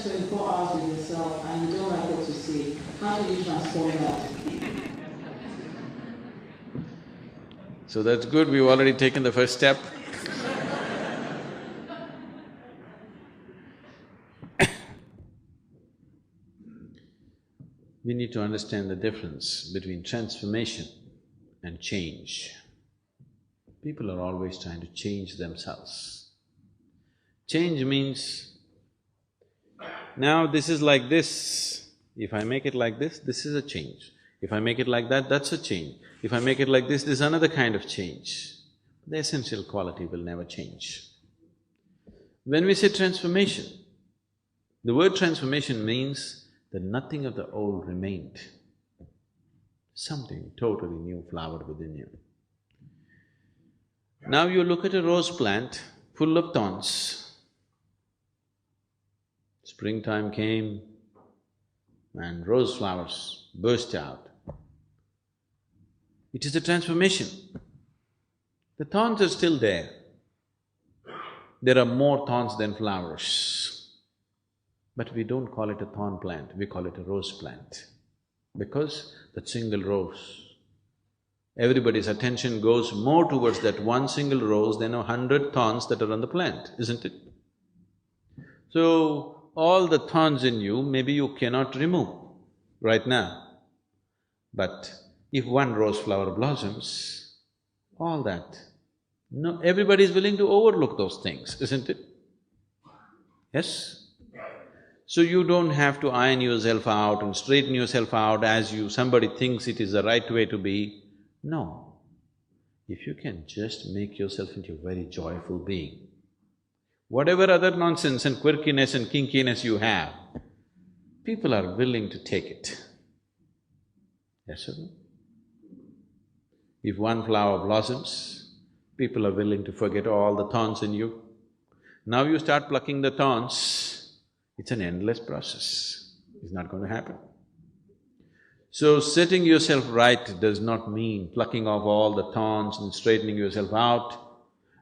spend 24 hours with yourself and you don't like what you see, how do you transform that? So that's good, we've already taken the first step. We need to understand the difference between transformation and change. People are always trying to change themselves. Change means, now this is like this, if I make it like this is a change. If I make it like that, that's a change. If I make it like this is another kind of change. The essential quality will never change. When we say transformation, the word transformation means that nothing of the old remained. Something totally new flowered within you. Now you look at a rose plant full of thorns. Springtime came and rose flowers burst out. It is a transformation. The thorns are still there. There are more thorns than flowers. But we don't call it a thorn plant, we call it a rose plant. Because that single rose, everybody's attention goes more towards that one single rose than 100 thorns that are on the plant, isn't it? So, all the thorns in you, maybe you cannot remove right now. But if one rose flower blossoms, all that, no, everybody is willing to overlook those things, isn't it? Yes? So you don't have to iron yourself out and straighten yourself out as somebody thinks it is the right way to be. No. If you can just make yourself into a very joyful being, whatever other nonsense and quirkiness and kinkiness you have, people are willing to take it. Yes or no? If one flower blossoms, people are willing to forget all the thorns in you. Now you start plucking the thorns, it's an endless process, it's not going to happen. So setting yourself right does not mean plucking off all the thorns and straightening yourself out.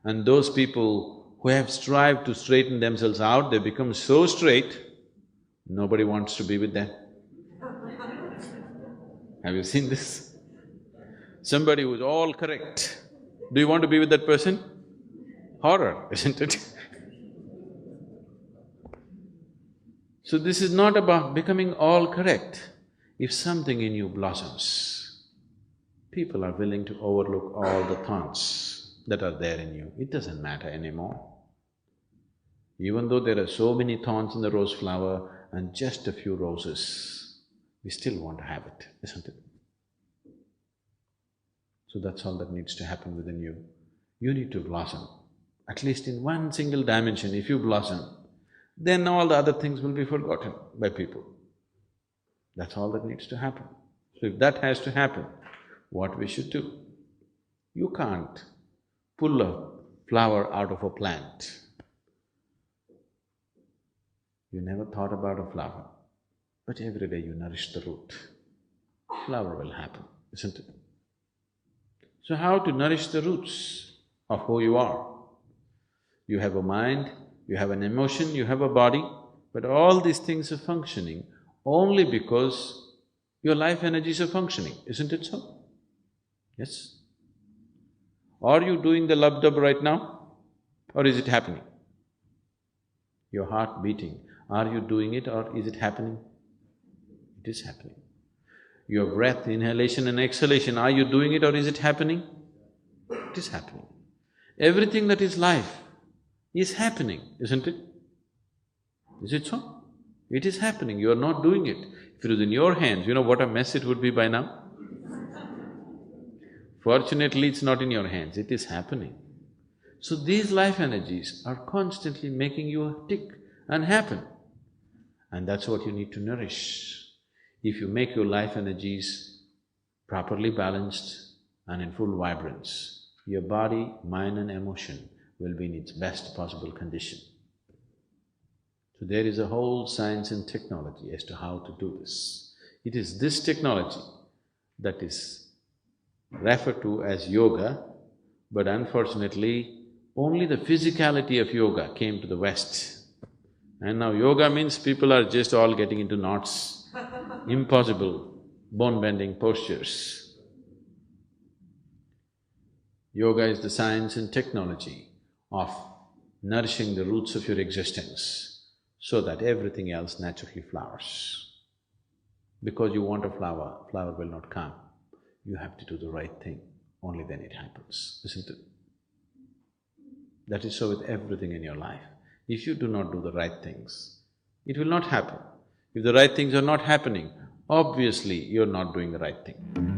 And those people who have strived to straighten themselves out, they become so straight, nobody wants to be with them. Have you seen this? Somebody who's all correct, do you want to be with that person? Horror, isn't it? So this is not about becoming all correct. If something in you blossoms, people are willing to overlook all the thorns that are there in you. It doesn't matter anymore. Even though there are so many thorns in the rose flower and just a few roses, we still want to have it, isn't it? So that's all that needs to happen within you. You need to blossom. At least in one single dimension, if you blossom, then all the other things will be forgotten by people. That's all that needs to happen. So if that has to happen, what we should do? You can't pull a flower out of a plant. You never thought about a flower, but every day you nourish the root. Flower will happen, isn't it? So how to nourish the roots of who you are? You have a mind, you have an emotion, you have a body, but all these things are functioning only because your life energies are functioning, isn't it so? Yes? Are you doing the lub-dub right now, or is it happening? Your heart beating, are you doing it or is it happening? It is happening. Your breath, inhalation and exhalation, are you doing it or is it happening? It is happening. Everything that is life is happening, isn't it? Is it so? It is happening, you are not doing it. If it was in your hands, you know what a mess it would be by now? Fortunately, it's not in your hands, it is happening. So these life energies are constantly making you tick and happen. And that's what you need to nourish. If you make your life energies properly balanced and in full vibrance, your body, mind and emotion will be in its best possible condition. So there is a whole science and technology as to how to do this. It is this technology that is referred to as yoga, but unfortunately, only the physicality of yoga came to the West. And now yoga means people are just all getting into knots, impossible, bone-bending postures. Yoga is the science and technology of nourishing the roots of your existence so that everything else naturally flowers. Because you want a flower, flower will not come. You have to do the right thing, only then it happens, isn't it? That is so with everything in your life. If you do not do the right things, it will not happen. If the right things are not happening, obviously you're not doing the right thing.